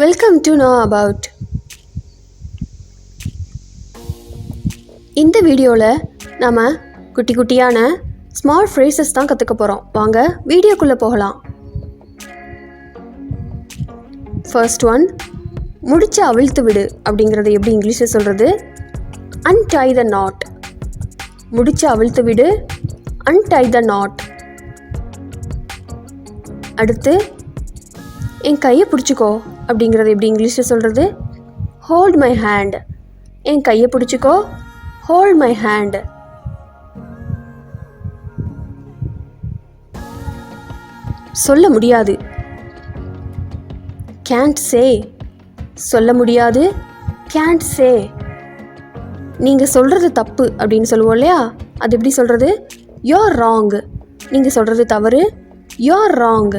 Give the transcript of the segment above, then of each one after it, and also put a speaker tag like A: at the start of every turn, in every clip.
A: Welcome to know about. இந்த வீடியோவில் நம்ம குட்டி குட்டியான ஸ்மால் ஃப்ரேசஸ் தான் கற்றுக்க போகிறோம். வாங்க வீடியோக்குள்ளே போகலாம். ஃபர்ஸ்ட் ஒன், முடிச்சு அவிழ்த்து விடு அப்படிங்கிறது எப்படி இங்கிலீஷில் சொல்கிறது? untie the knot. முடிச்சு அவிழ்த்து விடு, untie the knot. அடுத்து, என் கையை பிடிச்சிக்கோ அப்படிங்கிறது எப்படி இங்கிலீஷில் சொல்கிறது? Hold my hand. என் கையை பிடிச்சிக்கோ, ஹோல்ட் மை ஹேண்ட். சொல்ல முடியாது, can't say. சொல்ல முடியாது, can't say. நீங்கள் சொல்கிறது தப்பு அப்படின்னு சொல்லுவோம் இல்லையா, அது எப்படி சொல்கிறது? you're wrong. நீங்கள் சொல்கிறது தவறு, you're wrong.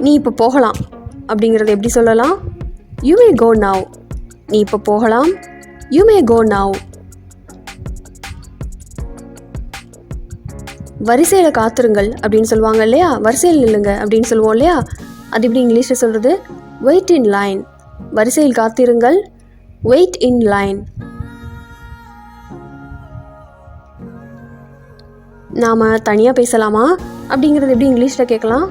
A: நீ இப்போ போகலாம் அப்படிங்கிறது எப்படி சொல்லலாம்? You may go now. நீ இப்போ போகலாம், யூ மே கோ நவ். வரிசையில் காத்திருங்கள் அப்படின்னு சொல்லுவாங்க இல்லையா, வரிசையில் நில்லுங்க அப்படின்னு சொல்லுவோம் இல்லையா, அது எப்படி இங்கிலீஷில் சொல்கிறது? Wait in line. வரிசையில் காத்திருங்கள், வெயிட் இன் லைன். நாம் தனியாக பேசலாமா அப்படிங்கிறது எப்படி இங்கிலீஷில் கேட்கலாம்?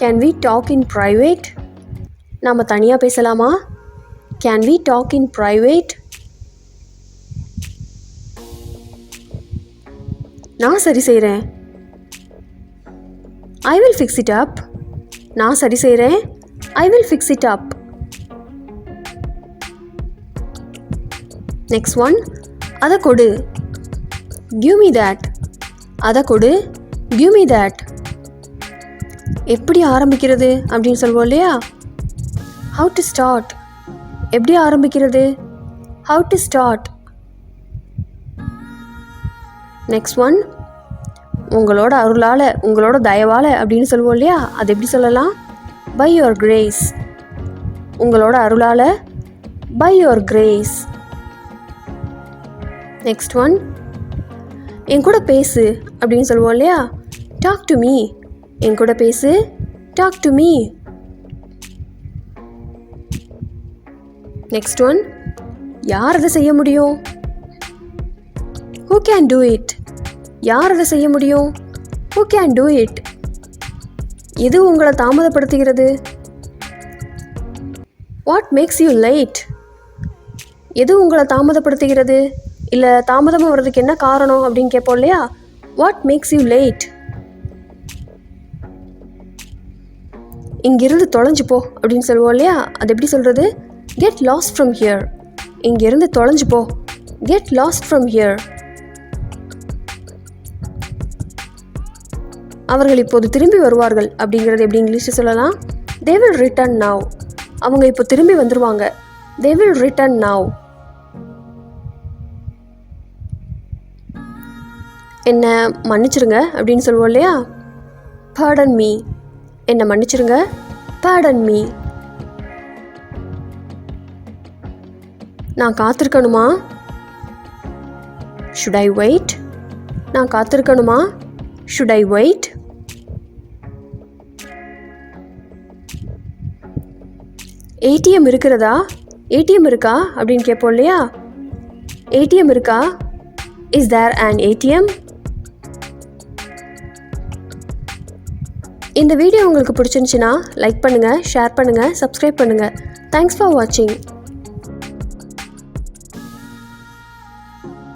A: Can we talk in private? நாம் தனியாக பேசலாமா? Can we talk in private? நான் சரி செய்கிறேன். I will fix it up. நான் சரி செய்கிறேன். I will fix it up. Next one, அதை கொடு. Give me that. அதை கொடு, give me that. எப்படி ஆரம்பிக்கிறது அப்படின்னு சொல்லுவோம் இல்லையா, how to start. எப்படி ஆரம்பிக்கிறது? how to start. Next one, உங்களோட அருளால், உங்களோட தயவால் அப்படின்னு சொல்லுவோம் இல்லையா, அது எப்படி சொல்லலாம்? by your grace. உங்களோட அருளால், by your grace. Next one, என் கூட பேசு அப்படின்னு சொல்லுவோம் இல்லையா, talk to me. என் கூட பேசு, talk to me. Next one, யார் அதை செய்ய முடியும்? who can do it. யார் அதை செய்ய முடியும்? who can do it. எது உங்களை தாமதப்படுத்துகிறது? what makes you late. எது உங்களை தாமதப்படுத்துகிறது, இல்லை தாமதமாக வர்றதுக்கு என்ன காரணம் அப்படின்னு கேட்போம் இல்லையா, what makes you late. இங்கிருந்து தொலைஞ்சு போ அப்படின்னு சொல்லுவோம் இல்லையா, அது எப்படி சொல்கிறது? Get lost from here. இங்கிருந்து தொலைஞ்சு போ, கெட் லாஸ்ட் ஃப்ரம் ஹியர். அவர்கள் இப்போது திரும்பி வருவார்கள் அப்படிங்கிறது எப்படி இங்கிலீஷில் சொல்லலாம்? they will return now. அவங்க இப்போ திரும்பி வந்துருவாங்க, they will return now. என்னை மன்னிச்சிருங்க அப்படின்னு சொல்லுவோம் இல்லையா, pardon me. என்னை மன்னிச்சிருங்க, pardon me. நான் காத்திருக்கணுமா? should I wait. நான் காத்திருக்கணுமா? should I wait. ஏடிஎம் இருக்கிறதா? ஏடிஎம் இருக்கா அப்படின்னு கேட்போம் இல்லையா, ஏடிஎம் இருக்கா? is there an ATM. இந்த வீடியோ உங்களுக்கு பிடிச்சிருந்துச்சுன்னா லைக் பண்ணுங்கள், ஷேர் பண்ணுங்கள், சப்ஸ்கிரைப் பண்ணுங்கள். தேங்க்ஸ் ஃபார் வாட்சிங்.